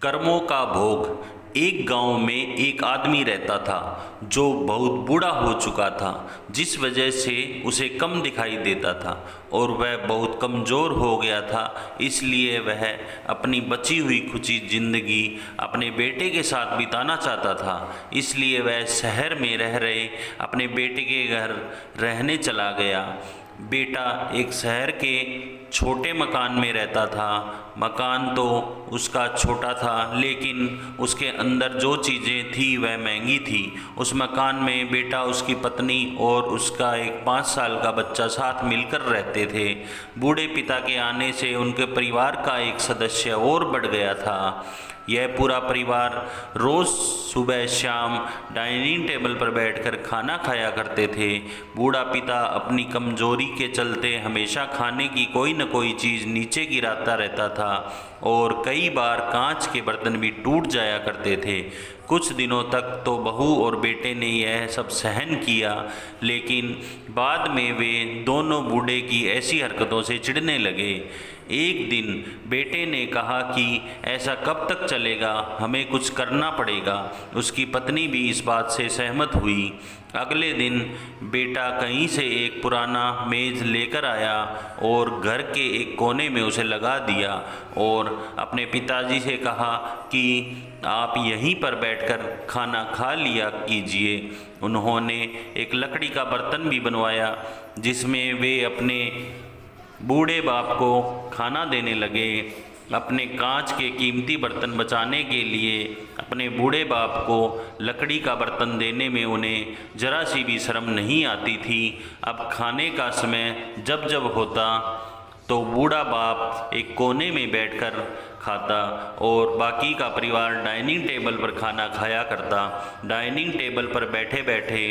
कर्मों का भोग। एक गांव में एक आदमी रहता था जो बहुत बूढ़ा हो चुका था, जिस वजह से उसे कम दिखाई देता था और वह बहुत कमज़ोर हो गया था। इसलिए वह अपनी बची हुई खुशी ज़िंदगी अपने बेटे के साथ बिताना चाहता था। इसलिए वह शहर में रह रहे अपने बेटे के घर रहने चला गया। बेटा एक शहर के छोटे मकान में रहता था। मकान तो उसका छोटा था, लेकिन उसके अंदर जो चीज़ें थी वह महंगी थी। उस मकान में बेटा, उसकी पत्नी और उसका एक 5 साल का बच्चा साथ मिलकर रहते थे। बूढ़े पिता के आने से उनके परिवार का एक सदस्य और बढ़ गया था। यह पूरा परिवार रोज़ सुबह शाम डाइनिंग टेबल पर बैठकर खाना खाया करते थे। बूढ़ा पिता अपनी कमज़ोरी के चलते हमेशा खाने की कोई न कोई चीज़ नीचे गिराता रहता था और कई बार कांच के बर्तन भी टूट जाया करते थे। कुछ दिनों तक तो बहू और बेटे ने यह सब सहन किया, लेकिन बाद में वे दोनों बूढ़े की ऐसी हरकतों से चिढ़ने लगे। एक दिन बेटे ने कहा कि ऐसा कब तक चलेगा, हमें कुछ करना पड़ेगा। उसकी पत्नी भी इस बात से सहमत हुई। अगले दिन बेटा कहीं से एक पुराना मेज़ लेकर आया और घर के एक कोने में उसे लगा दिया और अपने पिताजी से कहा कि आप यहीं पर बैठकर खाना खा लिया कीजिए। उन्होंने एक लकड़ी का बर्तन भी बनवाया जिसमें वे अपने बूढ़े बाप को खाना देने लगे। अपने कांच के कीमती बर्तन बचाने के लिए अपने बूढ़े बाप को लकड़ी का बर्तन देने में उन्हें जरा सी भी शर्म नहीं आती थी। अब खाने का समय जब जब होता तो बूढ़ा बाप एक कोने में बैठकर खाता और बाकी का परिवार डाइनिंग टेबल पर खाना खाया करता। डाइनिंग टेबल पर बैठे बैठे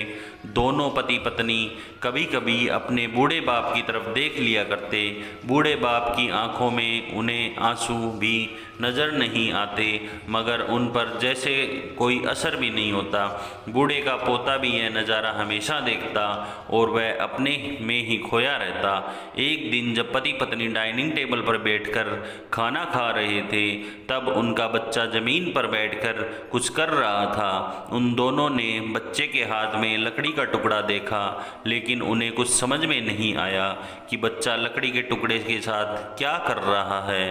दोनों पति पत्नी कभी कभी अपने बूढ़े बाप की तरफ देख लिया करते। बूढ़े बाप की आंखों में उन्हें आंसू भी नज़र नहीं आते, मगर उन पर जैसे कोई असर भी नहीं होता। बूढ़े का पोता भी यह नज़ारा हमेशा देखता और वह अपने में ही खोया रहता। एक दिन जब पति पत्नी डाइनिंग टेबल पर बैठकर खाना खा रहे थे, तब उनका बच्चा ज़मीन पर बैठकर कुछ कर रहा था। उन दोनों ने बच्चे के हाथ में लकड़ी का टुकड़ा देखा, लेकिन उन्हें कुछ समझ में नहीं आया कि बच्चा लकड़ी के टुकड़े के साथ क्या कर रहा है।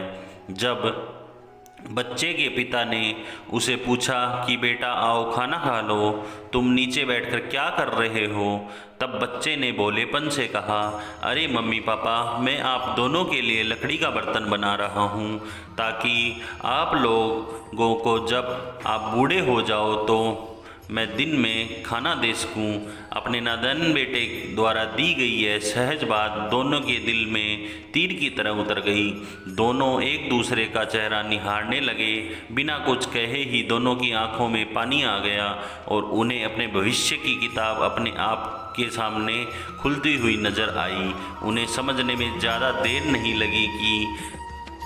जब बच्चे के पिता ने उसे पूछा कि बेटा आओ खाना खा लो, तुम नीचे बैठकर क्या कर रहे हो? तब बच्चे ने भोलेपन से कहा, अरे मम्मी पापा, मैं आप दोनों के लिए लकड़ी का बर्तन बना रहा हूँ ताकि आप लोगों को जब आप बूढ़े हो जाओ तो मैं दिन में खाना दे सकूं। अपने नादान बेटे द्वारा दी गई यह सहज बात दोनों के दिल में तीर की तरह उतर गई। दोनों एक दूसरे का चेहरा निहारने लगे। बिना कुछ कहे ही दोनों की आंखों में पानी आ गया और उन्हें अपने भविष्य की किताब अपने आप के सामने खुलती हुई नज़र आई। उन्हें समझने में ज़्यादा देर नहीं लगी कि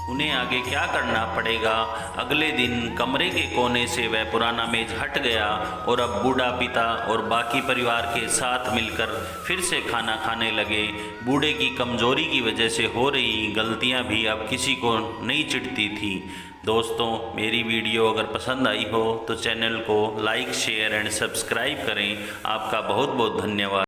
उन्हें आगे क्या करना पड़ेगा। अगले दिन कमरे के कोने से वह पुराना मेज हट गया और अब बूढ़ा पिता और बाकी परिवार के साथ मिलकर फिर से खाना खाने लगे। बूढ़े की कमज़ोरी की वजह से हो रही गलतियां भी अब किसी को नहीं चिढ़ती थी। दोस्तों, मेरी वीडियो अगर पसंद आई हो तो चैनल को लाइक शेयर एंड सब्सक्राइब करें। आपका बहुत बहुत धन्यवाद।